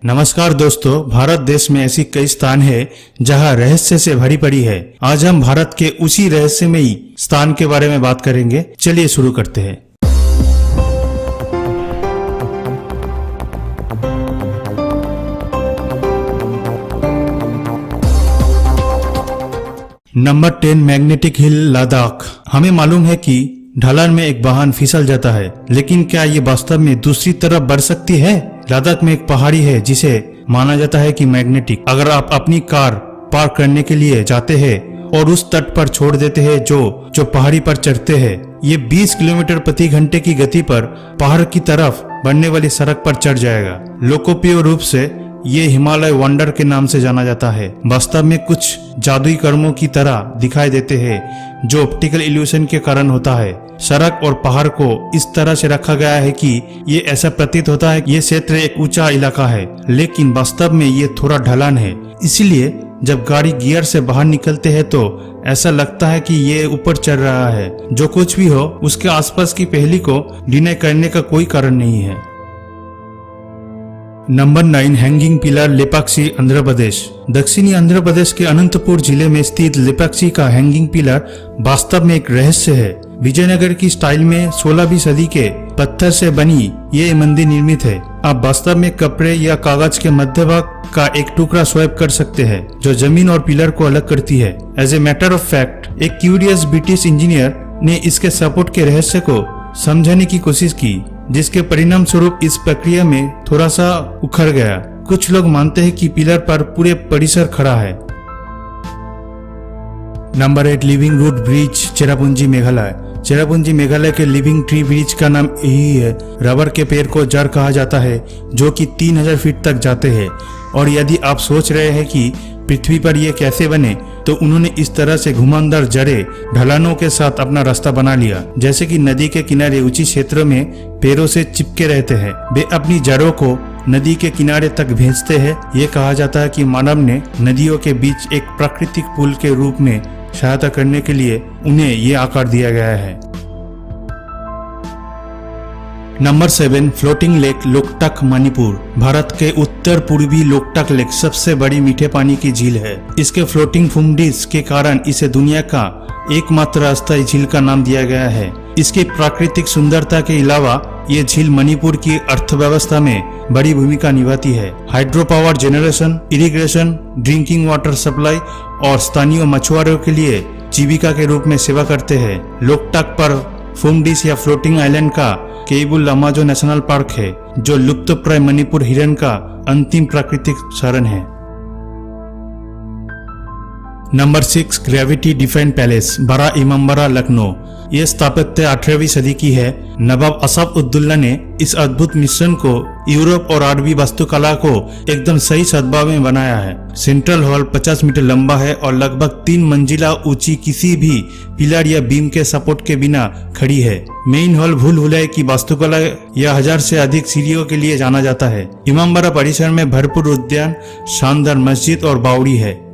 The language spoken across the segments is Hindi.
नमस्कार दोस्तों, भारत देश में ऐसी कई स्थान है जहां रहस्य से भरी पड़ी है। आज हम भारत के उसी रहस्यमयी स्थान के बारे में बात करेंगे। चलिए शुरू करते हैं। Number 10, magnetic hill, Ladakh. हमें मालूम है कि ढलान में एक वाहन फिसल जाता है, लेकिन क्या ये वास्तव में दूसरी तरफ बढ़ सकती है? लद्दाख में एक पहाड़ी है जिसे माना जाता है कि मैग्नेटिक। अगर आप अपनी कार पार्क करने के लिए जाते हैं और उस तट पर छोड़ देते हैं जो पहाड़ी पर चढ़ते हैं, ये 20 किलोमीटर प्रति घंटे की गति पर पहाड़ की तरफ बढ़ने वाली सड़क पर चढ़ जाएगा। लोकप्रिय रूप से ये हिमालय वंडर के नाम से जाना जाता है। वास्तव में कुछ जादुई कर्मों की तरह दिखाई देते हैं जो ऑप्टिकल इल्यूशन के कारण होता है। सड़क और पहाड़ को इस तरह से रखा गया है कि ये ऐसा प्रतीत होता है कि ये क्षेत्र एक ऊंचा इलाका है, लेकिन वास्तव में ये थोड़ा ढलान है। इसीलिए जब गाड़ी गियर से बाहर निकलते हैं तो ऐसा लगता है कि ये ऊपर चढ़ रहा है। जो कुछ भी हो, उसके आसपास की पहेली को डिनाई करने का कोई कारण नहीं है। Number 9, hanging pillar, Lepakshi, Andhra Pradesh. दक्षिणी आंध्र प्रदेश के अनंतपुर जिले में स्थित लेपाक्षी का हैंगिंग पिलर वास्तव में एक रहस्य है। विजयनगर की स्टाइल में 16वीं सदी के पत्थर से बनी ये मंदिर निर्मित है। आप वास्तव में कपड़े या कागज के मध्य भाग का एक टुकड़ा स्वैप कर सकते हैं जो जमीन और पिलर को अलग करती है। As a matter of fact, एक क्यूरियस ब्रिटिश इंजीनियर ने इसके सपोर्ट के रहस्य को समझने की कोशिश की, जिसके परिणाम स्वरूप इस प्रक्रिया में थोड़ा सा उखड़ गया। कुछ लोग मानते हैं कि पिलर पर पूरे परिसर खड़ा है। Number 8, living root bridge, Cherrapunji, Meghalaya. Cherrapunji Meghalaya के लिविंग ट्री ब्रिज का नाम यही है। रबर के पेड़ को जड़ कहा जाता है जो कि 3000 फीट तक जाते हैं। और यदि आप सोच रहे हैं कि पृथ्वी पर ये कैसे बने, तो उन्होंने इस तरह से घुमावदार जड़े ढलानों के साथ अपना रास्ता बना लिया, जैसे कि नदी के किनारे ऊंची क्षेत्रों में पेड़ों से चिपके रहते हैं। वे अपनी जड़ों को नदी के किनारे तक भेजते हैं। ये कहा जाता है कि मानव ने नदियों के बीच एक प्राकृतिक पुल के रूप में सहायता करने के लिए उन्हें ये आकार दिया गया है। Number 7, floating lake, Loktak, Manipur. Bharat के उत्तर पूर्वी लोकटक लेक सबसे बड़ी मीठे पानी की झील है। इसके फ्लोटिंग फुमडीज के कारण इसे दुनिया का एकमात्र अस्थायी झील का नाम दिया गया है। इसकी प्राकृतिक सुंदरता के अलावा ये झील मणिपुर की अर्थव्यवस्था में बड़ी भूमिका निभाती है। Hydro power generation, irrigation, drinking water supply और स्थानीय मछुआरों के लिए जीविका के रूप में सेवा करते हैं। लोकटक पर फुमडीज या फ्लोटिंग आइलैंड का केबुल लमाजो नेशनल पार्क है, जो लुप्तप्राय मणिपुर हिरन का अंतिम प्राकृतिक शरण है। नंबर 6, ग्रेविटी डिफेंस पैलेस, बड़ा इमामबाड़ा, लखनऊ। ये स्थापत्य 18वीं सदी की है। नवाब असाफ-उद-दौला ने इस अद्भुत मिश्रण को यूरोप और अरबी वास्तुकला को एकदम सही सद्भाव में बनाया है। सेंट्रल हॉल 50 मीटर लंबा है और लगभग 3 मंजिला ऊंची किसी भी पिलर या बीम के सपोर्ट के बिना खड़ी है। मेन हॉल भूल भुलैया की वास्तुकला या 1000 से अधिक सीढ़ियों के लिए जाना जाता है। इमामबाड़ा परिसर में भरपूर उद्यान, शानदार मस्जिद और बावड़ी है।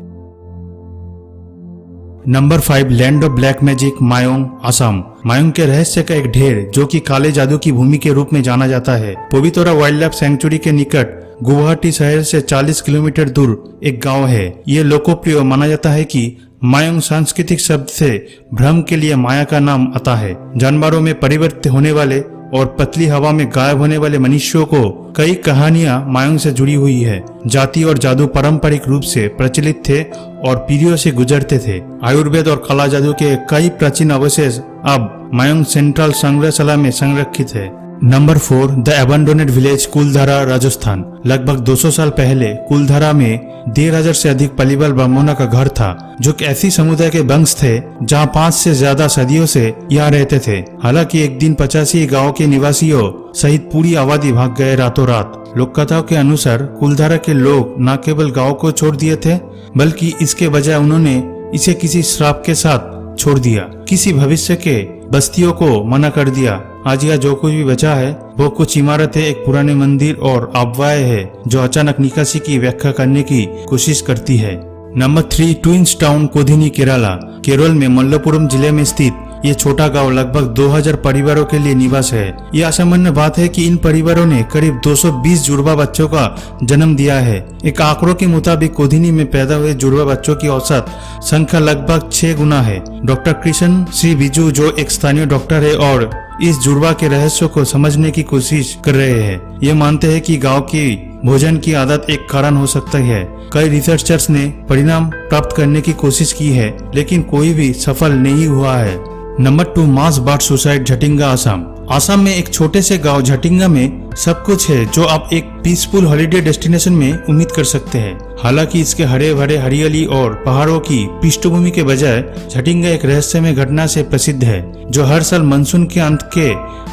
Number 5, land of black magic, Mayong, Assam. Mayong के रहस्य का एक ढेर जो कि काले जादू की भूमि के रूप में जाना जाता है। पवित्रा वाइल्ड लाइफ सेंचुरी के निकट गुवाहाटी शहर से 40 किलोमीटर दूर एक गांव है। ये लोकप्रिय माना जाता है कि मायोंग सांस्कृतिक शब्द से भ्रम के लिए माया का नाम आता है। जानवरों में परिवर्तित होने वाले और पतली हवा में गायब होने वाले मनुष्यों को कई कहानियां मायोंग से जुड़ी हुई है। जाति और जादू पारंपरिक रूप से प्रचलित थे और पीढ़ियों से गुजरते थे। आयुर्वेद और काला जादू के कई प्राचीन अवशेष अब मायोंग सेंट्रल संग्रहशाला में संरक्षित है। नंबर 4, द एबंडोनेड विलेज, कुलधारा, राजस्थान। लगभग 200 साल पहले कुलधारा में 1500 से अधिक पलीबल ब्राह्मणों का घर था, जो कि ऐसी समुदाय के वंश थे जहां 5 से ज्यादा सदियों से यहाँ रहते थे। हालांकि एक दिन 85 गांव के निवासियों सहित पूरी आबादी भाग गए रातों रात। लोक कथाओं के अनुसार कुलधारा के लोग न केवल गांव को छोड़ दिए थे, बल्कि इसके बजाय उन्होंने इसे किसी श्राप के साथ छोड़ दिया। किसी भविष्य के बस्तियों को मना कर दिया। आज यह जो कुछ भी बचा है वो कुछ इमारतें, एक पुराने मंदिर और अफवाहें है जो अचानक निकासी की व्याख्या करने की कोशिश करती है। Number 3, twins town, Kodinhi, Kerala. Kerala में मल्लपुरम जिले में स्थित ये छोटा गांव लगभग 2000 परिवारों के लिए निवास है। ये असामान्य बात है कि इन परिवारों ने करीब 220 जुड़वा बच्चों का जन्म दिया है। एक आंकड़ों के मुताबिक कोधिनी में पैदा हुए जुड़वा बच्चों की औसत संख्या लगभग 6 गुना है। डॉक्टर कृष्ण श्री बिजू, जो एक स्थानीय डॉक्टर है और इस जुड़वा के रहस्य को समझने की कोशिश कर रहे हैं, ये मानते हैं कि गांव की भोजन की आदत एक कारण हो सकता है। कई रिसर्चर्स ने परिणाम प्राप्त करने की कोशिश की है, लेकिन कोई भी सफल नहीं हुआ है। नंबर 2, मास बर्ड सुसाइड, झटिंगा, असम। असम में एक छोटे से गांव झटिंगा में सब कुछ है जो आप एक पीसफुल हॉलिडे डेस्टिनेशन में उम्मीद कर सकते हैं। हालांकि इसके हरे भरे हरियाली और पहाड़ों की पृष्ठभूमि के बजाय झटिंगा एक रहस्यमय घटना से प्रसिद्ध है, जो हर साल मानसून के अंत के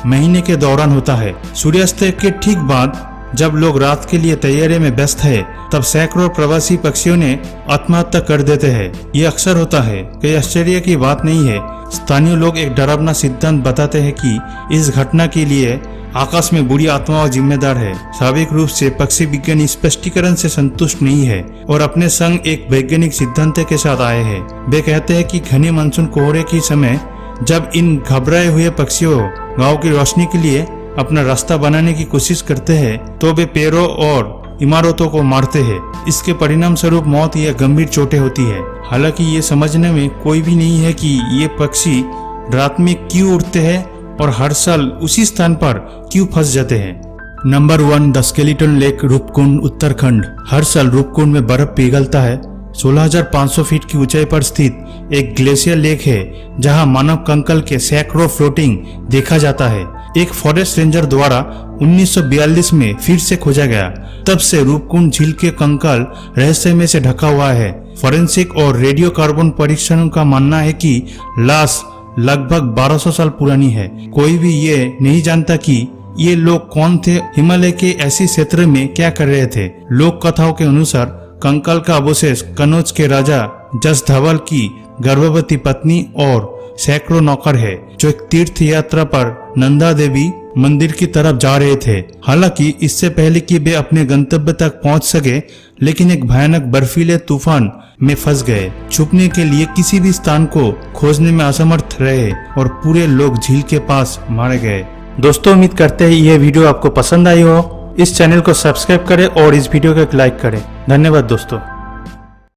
महीने के दौरान होता है। सूर्यास्त के ठीक बाद जब लोग रात के लिए तैयारी में व्यस्त है, तब सैकड़ों प्रवासी पक्षियों ने आत्महत्या कर देते हैं। ये अक्सर होता है, कोई आश्चर्य की बात नहीं है। स्थानीय लोग एक डरावना सिद्धांत बताते हैं कि इस घटना के लिए आकाश में बुरी आत्माओं जिम्मेदार है। स्वाभाविक रूप से पक्षी विज्ञानी स्पष्टीकरण से संतुष्ट नहीं है और अपने संग एक वैज्ञानिक सिद्धांत के साथ आए हैं। वे कहते हैं कि घने मानसून कोहरे के समय जब इन घबराए हुए पक्षियों गांव की रोशनी के लिए अपना रास्ता बनाने की कोशिश करते हैं, तो वे पेड़ों और इमारतों को मारते हैं। इसके परिणाम स्वरूप मौत या गंभीर चोटें होती है। हालांकि ये समझने में कोई भी नहीं है कि ये पक्षी रात में क्यों उड़ते हैं और हर साल उसी स्थान पर क्यों फंस जाते हैं। Number 1, the skeleton lake, Roopkund, Uttarakhand. हर साल रूपकुंड में बर्फ पिघलता है। 16,500 फीट की ऊंचाई पर स्थित एक ग्लेशियर लेक है, जहां मानव कंकाल के सैकड़ों फ्लोटिंग देखा जाता है। एक फॉरेस्ट रेंजर द्वारा 1942 में फिर से खोजा गया। तब से रूपकुंड झील के कंकाल रहस्यमय से ढका हुआ है। फॉरेंसिक और रेडियो कार्बन परीक्षणों का मानना है कि लाश लगभग 1200 साल पुरानी है। कोई भी ये नहीं जानता कि ये लोग कौन थे, हिमालय के ऐसे क्षेत्र में क्या कर रहे थे। लोक कथाओं के अनुसार कंकाल का अवशेष कनौज के राजा जस धवल की गर्भवती पत्नी और सैकड़ों नौकर है, जो एक तीर्थ यात्रा पर नंदा देवी मंदिर की तरफ जा रहे थे। हालांकि इससे पहले कि वे अपने गंतव्य तक पहुंच सके, लेकिन एक भयानक बर्फीले तूफान में फंस गए। छुपने के लिए किसी भी स्थान को खोजने में असमर्थ रहे और पूरे लोग झील के पास मारे गए। दोस्तों, उम्मीद करते हैं यह वीडियो आपको पसंद आई हो। इस चैनल को सब्सक्राइब करें और इस वीडियो को एक लाइक करें। धन्यवाद दोस्तों।